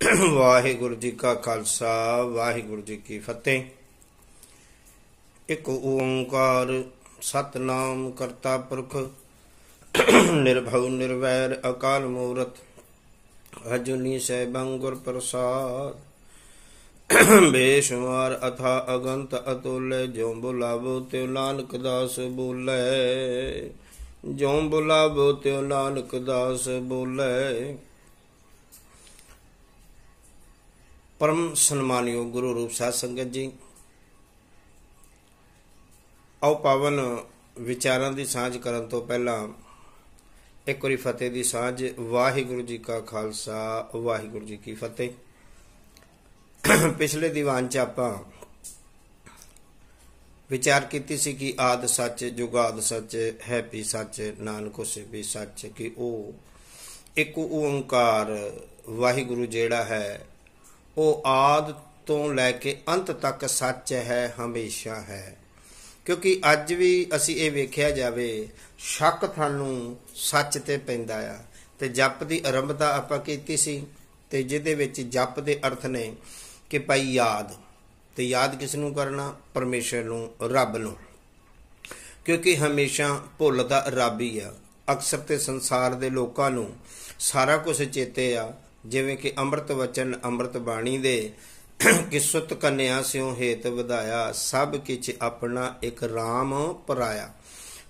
वाहिगुरु जी का खालसा वाहिगुरु जी की फतेह। एक ओंकार सतनाम करता पुरख निर्भव निर्वैर अकाल मूरत अजूनी सैभं गुर प्रसाद। बेशुमार अथा अगंत अतुल्य जो बुलावो त्यो नानक दास बोले, जो बुलावो त्यो नानक दास बोले। परम सन्मानियो गुरु रूप साध संगत जी, आओ पावन विचारां दी सांझ करन तो पहला एक बारी फतेह दी सांझ। वाहिगुरु जी का खालसा वाहिगुरु जी की फतेह। पिछले दीवान च आपां विचार कीती सी कि आद सच जुगाद सच है भी सच नानक उसे भी सच, कि ओ एक ओंकार वाहिगुरु जेड़ा है वो आद तो लैके अंत तक सच है, हमेशा है। क्योंकि अज भी असी ये वेख्या जावे शक थानू सच ते पैंदा आ। ते जप दी आरंभता आपां कीती सी ते जिहदे विच जप दे अर्थ ने कि भाई याद, ते याद किस नूं करना? परमेश्वर नूं, रब नूं। क्योंकि हमेशा भुलदा रब ही आ। अक्सर ते संसार दे लोकां नूं सारा कुछ चेते आ, जिवें कि अमृत वचन अमृत बाणी दे कि सुत कन्या स्यों हेत वधाया, सब किछ अपना एक राम पराया।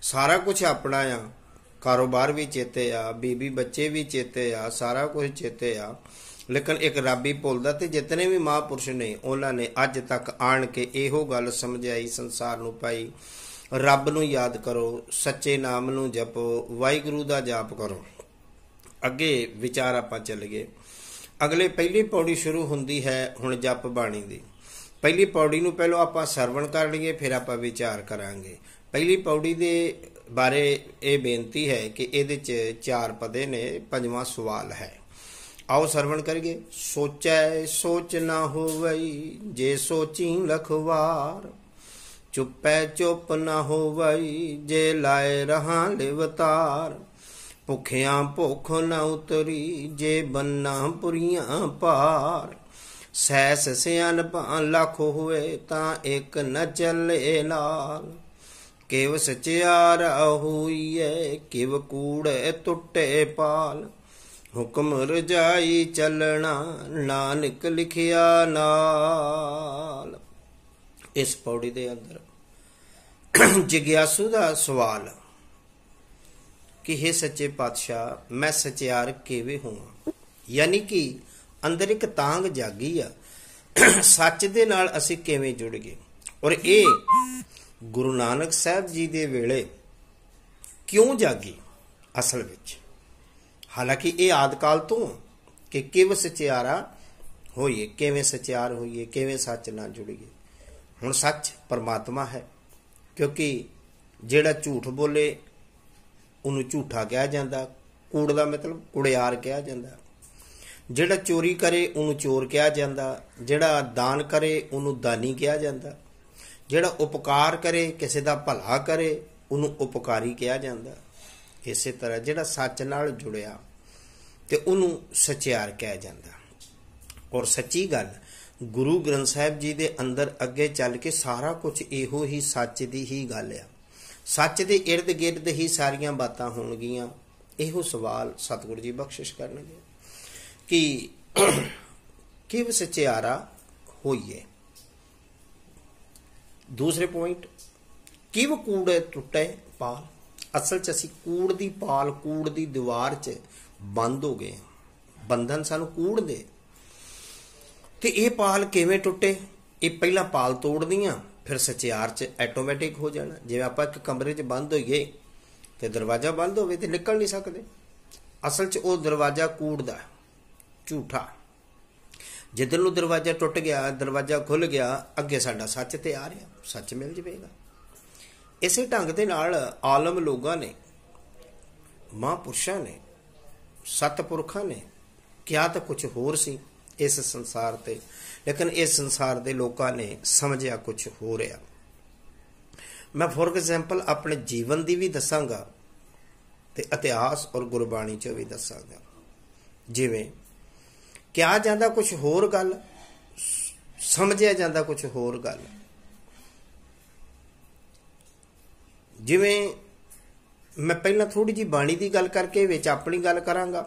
सारा कुछ अपना आ, कारोबार भी चेते आ, बीबी बच्चे भी चेते आ, सारा कुछ चेते आ, लेकिन एक रब ही भुलदा। ते जितने भी महापुरुष ने उन्होंने अज तक आण के इहो गल समझाई संसार नूं, भाई रब नूं याद करो, सच्चे नाम नूं जपो, वाहिगुरू दा जाप करो। अगे विचार आपां चल गए। अगले पहली पौड़ी शुरू हुंदी है हुण जप बाणी दी। पहली पौड़ी नूं पहलों आपां सरवण कर लईए, फिर आपां विचार करांगे। पहली पौड़ी दे बारे ये बेनती है कि इहदे च 4 पदे ने, 5वां सवाल है। आओ सरवण करिए। सोचै सोच ना होवई जे सोची लखवार, चुपै चुप ना होवई जे लाए रहां लिवतार, भुखियां भुख न उतरी जे बन्ना पुरियां पार, सैस सियानपां लख हुए तां एक न चले नाल, किव सचियारा होईए किव कूड़े टुटे पाल, हुक्म रजाई चलना नानक लिखिया नाल। इस पौड़ी दे अंदर जिग्यासु दा सवाल कि हे सच्चे पातशाह मैं सचियार किवें होवां, यानी कि अंदर एक तांग जागी आ, सच दे नाल असीं किवें जुड़ गए। और ये गुरु नानक साहब जी दे वेले क्यों जागी असल विच? हालांकि ये आदकाल तो कि किव सचियारा होइए, किवें सचियार होइए, किवें सच नाल जुड़िए। हुण सच परमात्मा है, क्योंकि जिहड़ा झूठ बोले उन्होंने झूठा कहा जाता, कूड़ का मतलब कुड़ियार कहा जाता। जिहड़ा चोरी करे उन्होंने चोर कहा जाता, जिहड़ा दान करे उन्होंने दानी कहा जाता, जिहड़ा उपकार करे किसी का भला करे उन्होंने उपकारी कहा जाता। इस तरह जिहड़ा सच नाल जुड़िया तो उन्होंने सचियार कहा जाता। और सच्ची गल गुरु ग्रंथ साहिब जी दे अंदर अगे चल के सारा कुछ इहो ही सच की ही गल आ। सच दे इर्द गिर्द ही सारियां बातां होणगियां। इहो सवाल सतगुरु जी बख्शिश करनगे कि किव सचियारा होइए। दूसरे पॉइंट, किव कूड़े टुटे पाल। असल च असीं कूड़ दी पाल, कूड़ दी दीवार च बंद हो गए। बंधन सानू कूड़ दे, ते ये पाल किवें टुटे? ये पहला पाल तोड़दियां फिर सचियार च ऐटोमैटिक हो जाना। जिवें आपां एक कमरे च बंद होइए ते दरवाजा बंद होवे ते निकल नहीं सकते। असल च वो दरवाजा कूड़ दा, झूठा। जिद्दर नूं दरवाजा टुट गया, दरवाजा खुल गया, अगे साडा सच ते आ रहा, सच मिल जाएगा। इसे ढंग दे नाल आलम लोगां ने, महापुरुषां ने, सतपुरखां ने क्या तो कुछ होर सी इस संसार ते, लेकिन इस संसार दे लोकां ने समझिया कुछ हो रहा। मैं फॉर एग्जाम्पल अपने जीवन की भी दसांगा ते इतिहास और गुरबाणी चो भी दसांगा। जिवें ਕਿਹਾ ਜਾਂਦਾ ਕੁਝ ਹੋਰ ਗੱਲ, ਸਮਝਿਆ ਜਾਂਦਾ ਕੁਝ ਹੋਰ ਗੱਲ। ਜਿਵੇਂ ਮੈਂ ਪਹਿਲਾਂ ਥੋੜੀ ਜੀ ਬਾਣੀ ਦੀ ਗੱਲ ਕਰਕੇ ਵਿੱਚ ਆਪਣੀ ਗੱਲ ਕਰਾਂਗਾ,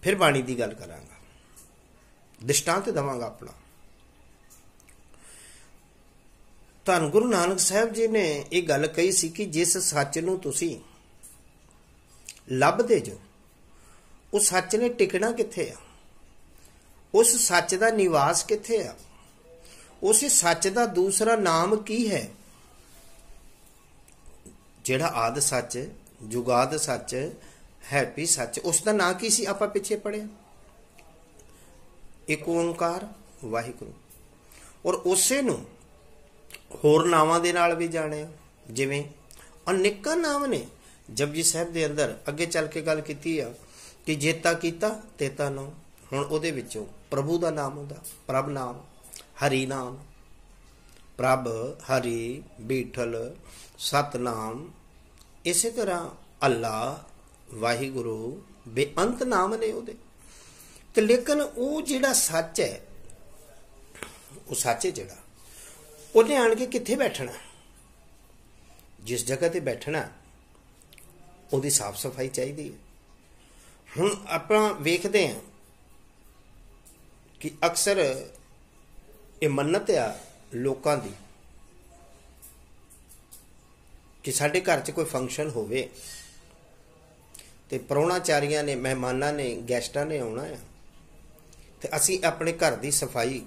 ਫਿਰ ਬਾਣੀ ਦੀ ਗੱਲ ਕਰਾਂਗਾ, ਦ੍ਰਿਸ਼ਟਾਂਤ ਦੇਵਾਂਗਾ ਆਪਣਾ। ਧੰਨ ਗੁਰੂ ਨਾਨਕ ਸਾਹਿਬ ਜੀ ਨੇ ਇਹ ਗੱਲ ਕਹੀ ਸੀ ਕਿ ਜਿਸ ਸੱਚ ਨੂੰ ਤੁਸੀਂ ਲੱਭਦੇ ਜੋ, ਉਹ ਸੱਚ ਨੇ ਟਿਕਣਾ ਕਿੱਥੇ ਆ? ਉਸ ਸੱਚ ਦਾ ਨਿਵਾਸ ਕਿੱਥੇ ਆ? ਉਸ ਸੱਚ ਦਾ ਦੂਸਰਾ ਨਾਮ ਕੀ ਹੈ? ਜਿਹੜਾ ਆਦਿ ਸੱਚ, ਜੁਗਾਦ ਸੱਚ, ਹੈਪੀ ਸੱਚ, ਉਸ ਦਾ ਨਾਂ ਕੀ ਸੀ? ਆਪਾਂ ਪਿੱਛੇ ਪੜਿਆ, ਇੱਕ ਓੰਕਾਰ ਵਾਹਿਗੁਰੂ। ਔਰ ਉਸੇ ਨੂੰ ਹੋਰ ਨਾਵਾਂ ਦੇ ਨਾਲ ਵੀ ਜਾਣਿਆ, ਜਿਵੇਂ ਅਨੇਕਾਂ ਨਾਮ ਨੇ। ਜਪਜੀ ਸਾਹਿਬ ਦੇ ਅੰਦਰ ਅੱਗੇ ਚੱਲ ਕੇ ਗੱਲ ਕੀਤੀ ਆ ਕਿ ਜੇਤਾ ਕੀਤਾ ਤੇਤਾ ਨਾਮ। ਹੁਣ ਉਹਦੇ ਵਿੱਚੋਂ ਪ੍ਰਭੂ ਦਾ ਨਾਮ ਹੁੰਦਾ, ਪ੍ਰਭ ਨਾਮ, ਹਰੀ ਨਾਮ, ਪ੍ਰਭ, ਹਰੀ, ਬੀਠਲ, ਸਤਨਾਮ। ਇਸੇ ਤਰ੍ਹਾਂ ਅੱਲਾ, ਵਾਹਿਗੁਰੂ, ਬੇਅੰਤ ਨਾਮ ਨੇ ਉਹਦੇ। ਤੇ ਲੇਕਿਨ ਉਹ ਜਿਹੜਾ ਸੱਚ ਹੈ, ਉਹ ਸੱਚ ਹੈ ਜਿਹੜਾ, ਉਹਨੇ ਆਣ ਕੇ ਕਿੱਥੇ ਬੈਠਣਾ? ਜਿਸ ਜਗ੍ਹਾ ਤੇ ਬੈਠਣਾ ਉਹਦੀ ਸਾਫ਼ ਸਫਾਈ ਚਾਹੀਦੀ ਹੈ। ਹੁਣ ਆਪਾਂ ਵੇਖਦੇ ਹਾਂ ਕਿ ਅਕਸਰ ਇਹ ਮੰਨਤ ਆ ਲੋਕਾਂ ਦੀ ਕਿ ਸਾਡੇ ਘਰ 'ਚ ਕੋਈ ਫੰਕਸ਼ਨ ਹੋਵੇ ਤੇ ਪ੍ਰਾਹੁਣਾਚਾਰੀਆਂ ਨੇ, ਮਹਿਮਾਨਾਂ ਨੇ, ਗੈਸਟਾਂ ਨੇ ਆਉਣਾ ਆ, ਤੇ ਅਸੀਂ ਆਪਣੇ ਘਰ ਦੀ ਸਫਾਈ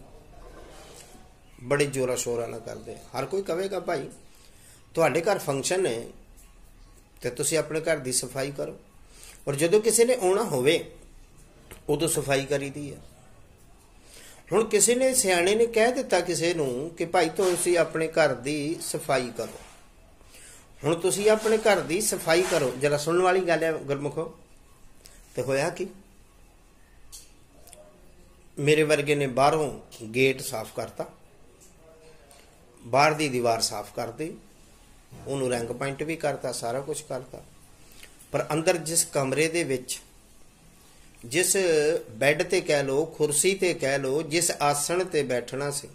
ਬੜੇ ਜ਼ੋਰਾਂ ਸ਼ੋਰਾਂ ਨਾਲ ਕਰਦੇ। ਹਰ ਕੋਈ ਕਹੇਗਾ ਭਾਈ ਤੁਹਾਡੇ ਘਰ ਫੰਕਸ਼ਨ ਹੈ ਤੇ ਤੁਸੀਂ ਆਪਣੇ ਘਰ ਦੀ ਸਫਾਈ ਕਰੋ। ਔਰ ਜਦੋਂ ਕਿਸੇ ਨੇ ਆਉਣਾ ਹੋਵੇ ਉਦੋਂ ਸਫਾਈ ਕਰੀਦੀ ਹੈ। ਹੁਣ ਕਿਸੇ ਨੇ, ਸਿਆਣੇ ਨੇ ਕਹਿ ਦਿੱਤਾ ਕਿਸੇ ਨੂੰ ਕਿ ਭਾਈ ਤੁਸੀਂ ਆਪਣੇ ਘਰ ਦੀ ਸਫਾਈ ਕਰੋ। ਹੁਣ ਤੁਸੀਂ ਆਪਣੇ ਘਰ ਦੀ ਸਫਾਈ ਕਰੋ, ਜਰਾ ਸੁਣਨ ਵਾਲੀ ਗੱਲ ਹੈ ਗੁਰਮੁਖੋ। ਤੇ ਹੋਇਆ ਕੀ? ਮੇਰੇ ਵਰਗੇ ਨੇ ਬਾਹਰੋਂ ਗੇਟ ਸਾਫ਼ ਕਰਤਾ, ਬਾਹਰ ਦੀ ਦੀਵਾਰ ਸਾਫ਼ ਕਰਤੀ, ਉਹਨੂੰ ਰੰਗ ਪੈਂਟ ਵੀ ਕਰਤਾ, ਸਾਰਾ ਕੁਝ ਕਰਤਾ। ਪਰ ਅੰਦਰ ਜਿਸ ਕਮਰੇ ਦੇ ਵਿੱਚ, ਜਿਸ ਬੈੱਡ ਤੇ ਕਹਿ ਲਓ, ਕੁਰਸੀ ਤੇ ਕਹਿ ਲਓ, ਜਿਸ ਆਸਣ ਤੇ ਬੈਠਣਾ ਸੀ,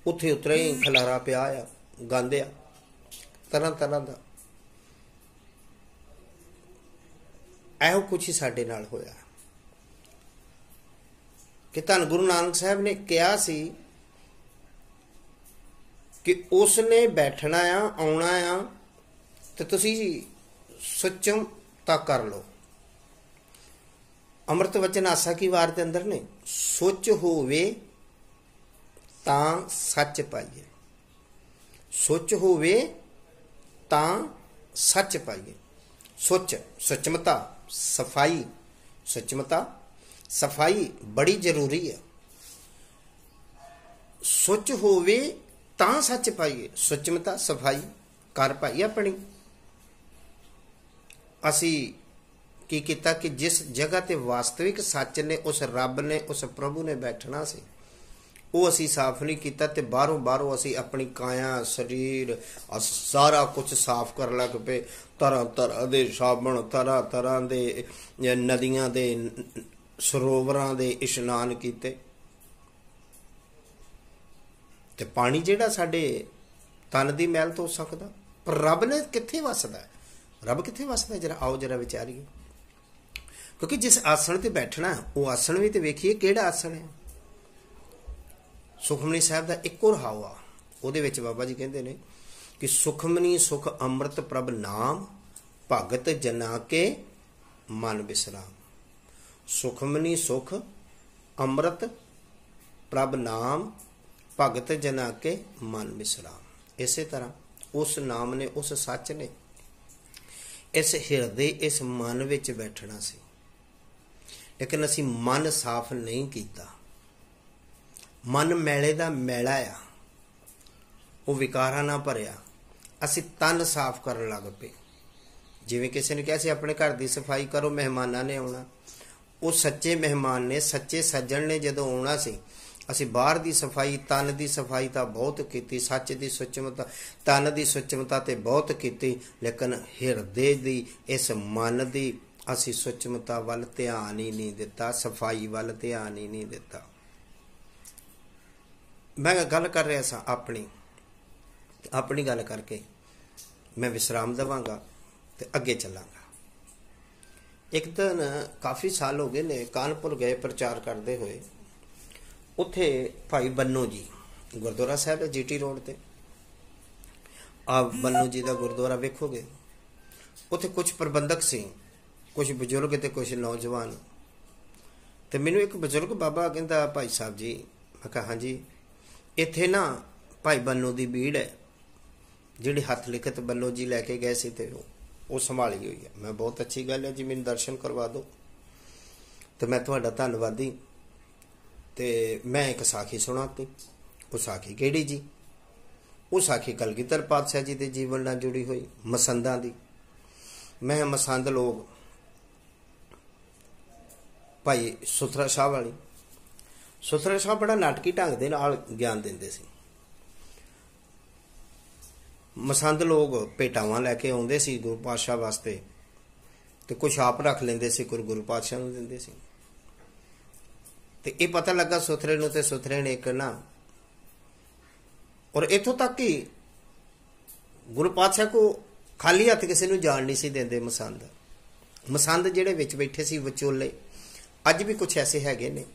ਉੱਥੇ ਉਤਰਾ ਹੀ ਖਲਾਰਾ ਪਿਆ ਆ, ਗੰਦ ਆ ਤਰ੍ਹਾਂ ਤਰ੍ਹਾਂ ਦਾ। ਇਹੋ ਕੁਛ ਹੀ ਸਾਡੇ ਨਾਲ ਹੋਇਆ ਕਿ ਧੰਨ ਗੁਰੂ ਨਾਨਕ ਸਾਹਿਬ ਨੇ ਕਿਹਾ ਸੀ ਕਿ ਉਸ ਨੇ ਬੈਠਣਾ ਆ, ਆਉਣਾ ਆ, ਤੇ ਤੁਸੀਂ ਸੁਚਮ ਤਾਂ ਕਰ ਲਓ। ਅੰਮ੍ਰਿਤ ਵਚਨ ਆਸਾ ਕੀ ਵਾਰ ਦੇ ਅੰਦਰ ਨੇ, ਸੁਚ ਹੋਵੇ ਤਾਂ ਸੱਚ ਪਾਈਏ, ਸੁਚ ਹੋਵੇ ਤਾਂ ਸੱਚ ਪਾਈਏ। ਸੁਚ, ਸੁਚਮਤਾ, ਸਫਾਈ, ਸੁਚਮਤਾ, ਸਫਾਈ ਬੜੀ ਜ਼ਰੂਰੀ ਹੈ। ਸੁਚ ਹੋਵੇ ਤਾਂ ਸੱਚ ਪਾਈਏ, ਸੁਚਮਤਾ, ਸਫਾਈ ਕਰ ਪਾਈ ਆਪਣੀ। ਅਸੀਂ ਕੀ ਕੀਤਾ ਕਿ ਜਿਸ ਜਗ੍ਹਾ ਤੇ ਵਾਸਤਵਿਕ ਸੱਚ ਨੇ, ਉਸ ਰੱਬ ਨੇ, ਉਸ ਪ੍ਰਭੂ ਨੇ ਬੈਠਣਾ ਸੀ, ਉਹ ਅਸੀਂ ਸਾਫ਼ ਨਹੀਂ ਕੀਤਾ। ਤੇ ਬਾਹਰੋਂ ਅਸੀਂ ਆਪਣੀ ਕਾਇਆ, ਸਰੀਰ, ਸਾਰਾ ਕੁਝ ਸਾਫ਼ ਕਰਨ ਲੱਗ ਪਏ। ਤਰ੍ਹਾਂ ਤਰ੍ਹਾਂ ਦੇ ਸਾਬਣ, ਤਰ੍ਹਾਂ ਤਰ੍ਹਾਂ ਦੇ ਨਦੀਆਂ ਦੇ, ਸਰੋਵਰਾਂ ਦੇ ਇਸ਼ਨਾਨ ਕੀਤੇ। ਤੇ ਪਾਣੀ ਜਿਹੜਾ ਸਾਡੇ ਤਨ ਦੀ ਮੈਲ ਧੋ ਸਕਦਾ, ਪਰ ਰੱਬ ਨੇ ਕਿੱਥੇ ਵਸਦਾ? ਰੱਬ ਕਿੱਥੇ ਵਸਦਾ? ਜਰਾ ਆਓ ਜਰਾ ਵਿਚਾਰੀਏ। ਕਿਉਂਕਿ ਜਿਸ ਆਸਣ ਤੇ ਬੈਠਣਾ, ਉਹ ਆਸਣ ਵੀ ਤੇ ਵੇਖੀਏ ਕਿਹੜਾ ਆਸਣ ਹੈ। ਸੁਖਮਨੀ ਸਾਹਿਬ ਦਾ ਇੱਕੋ ਰਹਾਉ ਆ, ਉਹਦੇ ਵਿੱਚ ਬਾਬਾ ਜੀ ਕਹਿੰਦੇ ਨੇ ਕਿ ਸੁਖਮਨੀ ਸੁਖ ਅੰਮ੍ਰਿਤ ਪ੍ਰਭ ਨਾਮ, ਭਗਤ ਜਨਾ ਕੇ ਮਨ ਬਿਸਰਾਮ। ਸੁਖਮਨੀ ਸੁਖ ਅੰਮ੍ਰਿਤ ਪ੍ਰਭ ਨਾਮ, ਭਗਤ ਜਨਾ ਕੇ ਮਨ ਬਿਸਰਾਮ। ਇਸੇ ਤਰ੍ਹਾਂ ਉਸ ਨਾਮ ਨੇ, ਉਸ ਸੱਚ ਨੇ ਇਸ ਹਿਰਦੇ, ਇਸ ਮਨ ਵਿੱਚ ਬੈਠਣਾ ਸੀ। ਲੇਕਿਨ ਅਸੀਂ ਮਨ ਸਾਫ਼ ਨਹੀਂ ਕੀਤਾ। ਮਨ ਮੈਲੇ ਦਾ ਮੈਲਾ ਆ, ਉਹ ਵਿਕਾਰਾਂ ਨਾਲ ਭਰਿਆ। ਅਸੀਂ ਤਨ ਸਾਫ਼ ਕਰਨ ਲੱਗ ਪਏ। ਜਿਵੇਂ ਕਿਸੇ ਨੇ ਕਿਹਾ ਸੀ ਆਪਣੇ ਘਰ ਦੀ ਸਫਾਈ ਕਰੋ, ਮਹਿਮਾਨਾਂ ਨੇ ਆਉਣਾ। ਉਹ ਸੱਚੇ ਮਹਿਮਾਨ ਨੇ, ਸੱਚੇ ਸੱਜਣ ਨੇ ਜਦੋਂ ਆਉਣਾ ਸੀ, ਅਸੀਂ ਬਾਹਰ ਦੀ ਸਫਾਈ, ਤਨ ਦੀ ਸਫਾਈ ਤਾਂ ਬਹੁਤ ਕੀਤੀ, ਸੱਚ ਦੀ ਸੁਚਮਤਾ, ਤਨ ਦੀ ਸੁਚਮਤਾ ਤੇ ਬਹੁਤ ਕੀਤੀ, ਲੇਕਿਨ ਹਿਰਦੇ ਦੀ, ਇਸ ਮਨ ਦੀ ਅਸੀਂ ਸੁਚਮਤਾ ਵੱਲ ਧਿਆਨ ਹੀ ਨਹੀਂ ਦਿੱਤਾ, ਸਫਾਈ ਵੱਲ ਧਿਆਨ ਹੀ ਨਹੀਂ ਦਿੱਤਾ। ਮੈਂ ਗੱਲ ਕਰ ਰਿਹਾ ਸਾਂ ਆਪਣੀ ਗੱਲ ਕਰਕੇ मैं विश्राम देवांगा तो अगे चलांगा। एक दिन काफ़ी साल हो गए ने कानपुर गए प्रचार करते हुए, उत्थे भाई बन्नू जी गुरुद्वारा साहब है GT रोड ते, आप बन्नू जी का गुरुद्वारा वेखोगे, उत्थे कुछ प्रबंधक सी, कुछ बजुर्ग ते कुछ नौजवान। तो मैनू एक बजुर्ग बाबा कहता भाई साहब जी, मैं कहा हाँ जी, इत्थे ना भाई बन्नू की भीड़ है, जिहड़ी हथ लिखत बन्नू जी लैके गए सी ते वो संभाली हुई है। मैं बहुत अच्छी गल है जी, मैनूं दर्शन करवा दो। तो मैं तुहाडा धन्नवादी। तो मैं एक साखी सुणाती। वो साखी किहड़ी जी? वो साखी कलगीधर पातशाह जी के जीवन नाल जुड़ी हुई, मसंदां दी। मैं मसंद लोग भाई सुथरा शाह वाली, सुथरा शाह बड़ा नाटकी ढंग दे नाल ज्ञान दिंदे सी। मसंद लोग भेटावां लैके आउंदे सी गुरु पातशाह वास्ते, तो कुछ आप रख लेंदे सी, कुछ गुरु पातशाह नूं दिंदे सी। ते ये पता लगा सुथरे नूं, ते सुथरे ने एक ना, और इत्थों तक कि गुरु पातशाह को खाली हथ किसी नूं जाण नहीं सी देंदे। मसंद जिहड़े विच बैठे सी विचोले, अज भी कुछ ऐसे हैगे ने।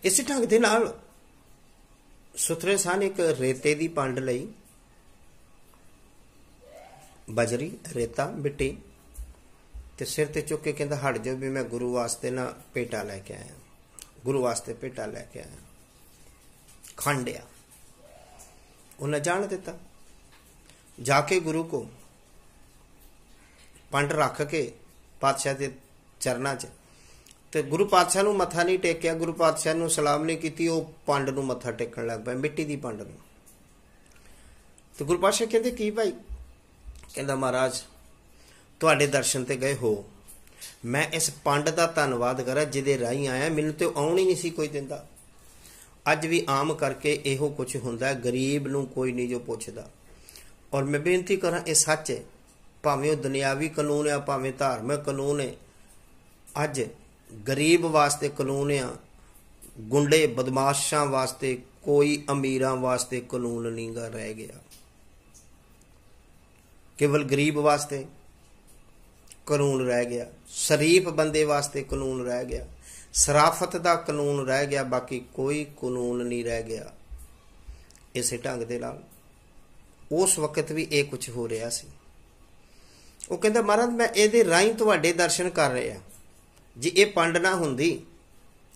इस ढंग दे नाल सुथरे साह ने एक रेते दी पंड लई, बजरी रेता मिट्टी, ते सिर ते चुक के कहंदा हट जाओ भी मैं गुरु वास्ते ना भेटा लैके आया, गुरु वास्ते भेटा लैके आया। खंडिया उन्हें जान दिता। जाके गुरु को पंड रख के पातशाह के चरणा च, ते गुरु पातशाह नूं मत्था नहीं टेकिया, गुरु पातशाह नूं सलाम नहीं की, वो पंड नूं मत्था टेकण लग पिया, मिट्टी दी पंड नूं। तो गुरु पातशाह कहंदे की भाई? कहंदा महाराज तुहाडे दर्शन ते गए हो, मैं इस पंड का धन्नवाद करा जिहदे राही आया, मैनूं ते आउण ही नहीं सी कोई दिंदा। अज भी आम करके इहो कुछ हुंदा है, गरीब नूं कोई नहीं जो पुछदा। और मैं बेनती करा, ये सच है, भावें वो दुनियावी कानून है, भावें धार्मिक कानून है, अज गरीब वास्ते कानून आ, गुंडे बदमाशां वास्ते, कोई अमीरां वास्ते कानून नहीं गा रह गया। केवल गरीब वास्ते कानून रह गया, शरीफ बंदे वास्ते कानून रह गया, सराफत का कानून रह गया, बाकी कोई कानून नहीं रह गया। इस ढंग दे नाल उस वक्त भी ये कुछ हो रहा सी। वो कहंदा महाराज मैं इहदे राही तुहाडे दर्शन कर रहा, जे ये पंड ना हुंदी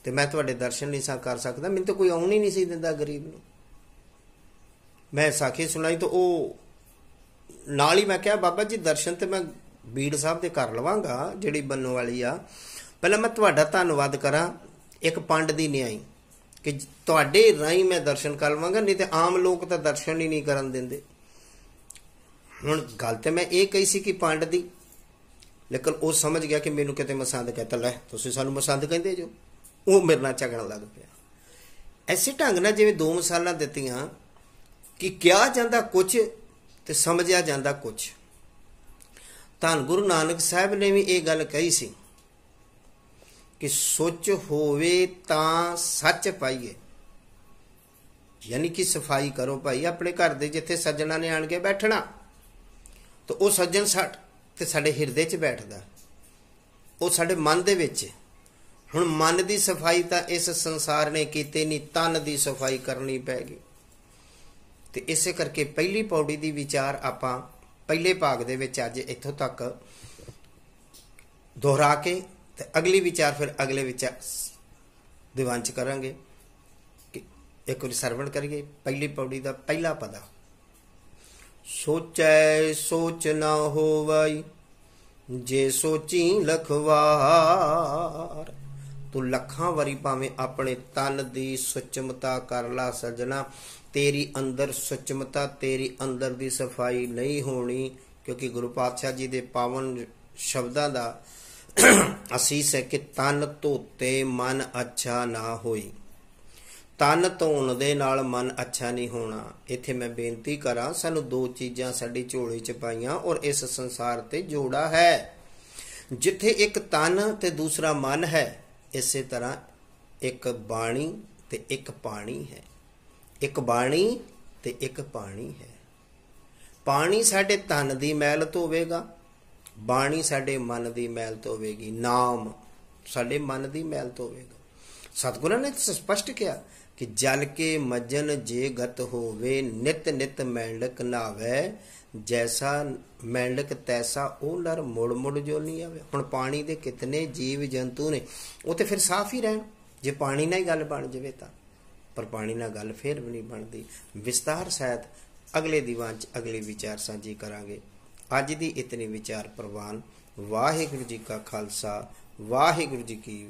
ते मैं तुहाडे दर्शन नहीं सा कर सकदा, मैनूं तो कोई आउण ही नहीं सी दिंदा गरीब नूं। मैं साखी सुनाई तो वो नाल ही मैं कहा बाबा जी दर्शन तो मैं बीड़ साहब दे कर लवांगा जिहड़ी बन्नू वाली आ, पहले मैं तुहाडा धन्नवाद करा एक पंड दी न्याई कि तुहाडे राही मैं दर्शन कर लवांगा, नहीं तो आम लोग तो दर्शन ही नहीं करन दिंदे। हुण गल ते मैं ये कही सी कि पंड दी, लेकिन वो समझ गया कि मैनूं किते मसंद कहता, लै तुसीं सानूं मसंद कहंदे जो, वो मेरे नाल झगड़न लग पिया। ऐसे ढंग नाल जिवें दो मिसालां दित्तियां कि किहा जांदा कुछ ते समझिया जांदा कुछ। धन गुरु नानक साहब ने भी ये गल कही सी कि सोच होवे तां सच पाइए, यानी कि सफाई करो भाई अपने घर दे, जिथे सज्जना ने आण के बैठना तो वह सज्जन साडे हिरदे च बैठदा, वो साडे मन दे विच। हुण मन की सफाई तां इस संसार ने कीती नहीं, तन की सफाई करनी पैगी। तो इस करके पहली पौड़ी की विचार आपां पहले भाग दे विच अज इत्थों तक दोहरा के ते अगली विचार फिर अगले विचार दीवान च करांगे। कि एक बार सरवण करिए पहली पौड़ी का पहला पदा। सोचै सोच ना होवई जे सोची लखवार, तू लखां वारी भावें अपने तन की सुचमता कर ला सजना, तेरी अंदर सुचमता, तेरी अंदर की सफाई नहीं होनी। क्योंकि गुरु पातशाह जी के पावन शब्दां दा आसीस है कि तन धोते मन अच्छा ना होई। तन धोण दे नाल मन अच्छा नहीं होना। इत्थे मैं बेनती करा, सानू दो चीज़ां साडी झोली च पाईयां और इस संसार ते जोड़ा है। ਜਿੱਥੇ ਇੱਕ ਤਨ ਤੇ ਦੂਸਰਾ ਮਨ ਹੈ, ਇਸੇ ਤਰ੍ਹਾਂ ਇੱਕ ਬਾਣੀ ਤੇ ਇੱਕ ਪਾਣੀ ਹੈ। ਇੱਕ ਬਾਣੀ ਤੇ ਇੱਕ ਪਾਣੀ ਹੈ। ਪਾਣੀ ਸਾਡੇ ਤਨ ਦੀ ਮੈਲ ਧੋਵੇਗਾ, ਬਾਣੀ ਸਾਡੇ ਮਨ ਦੀ ਮੈਲ ਧੋਵੇਗੀ, ਨਾਮ ਸਾਡੇ ਮਨ ਦੀ ਮੈਲ ਧੋਵੇਗਾ। ਸਤਿਗੁਰਾਂ ਨੇ ਸਪਸ਼ਟ ਕਿਹਾ ਕਿ ਜਲ ਕੇ ਮੱਜਨ ਜੇ ਗਤ ਹੋਵੇ, ਨਿਤ ਨਿਤ ਮੈਂਡਕ ਨਾਵੇ, ਜੈਸਾ ਮੈਂਡਕ ਤੈਸਾ ਉਹ ਨਰ, ਮੁੜ ਮੁੜ ਜੋ ਨਹੀਂ ਆਵੇ। ਹੁਣ ਪਾਣੀ ਦੇ ਕਿਤਨੇ ਜੀਵ ਜੰਤੂ ਨੇ, ਉਹ ਤੇ ਫਿਰ ਸਾਫ਼ ਹੀ ਰਹਿਣ ਜੇ ਪਾਣੀ ਨਾਲ ਹੀ ਗੱਲ ਬਣ ਜਾਵੇ ਤਾਂ, ਪਰ ਪਾਣੀ ਨਾਲ ਗੱਲ ਫਿਰ ਵੀ ਨਹੀਂ ਬਣਦੀ। ਵਿਸਤਾਰ ਸਹਿਤ ਅਗਲੇ ਦੀਵਾਨ 'ਚ ਅਗਲੇ ਵਿਚਾਰ ਸਾਂਝੀ ਕਰਾਂਗੇ। ਅੱਜ ਦੀ ਇਤਨੀ ਵਿਚਾਰ ਪ੍ਰਵਾਨ। ਵਾਹਿਗੁਰੂ ਜੀ ਕਾ ਖਾਲਸਾ, ਵਾਹਿਗੁਰੂ ਜੀ ਕੀ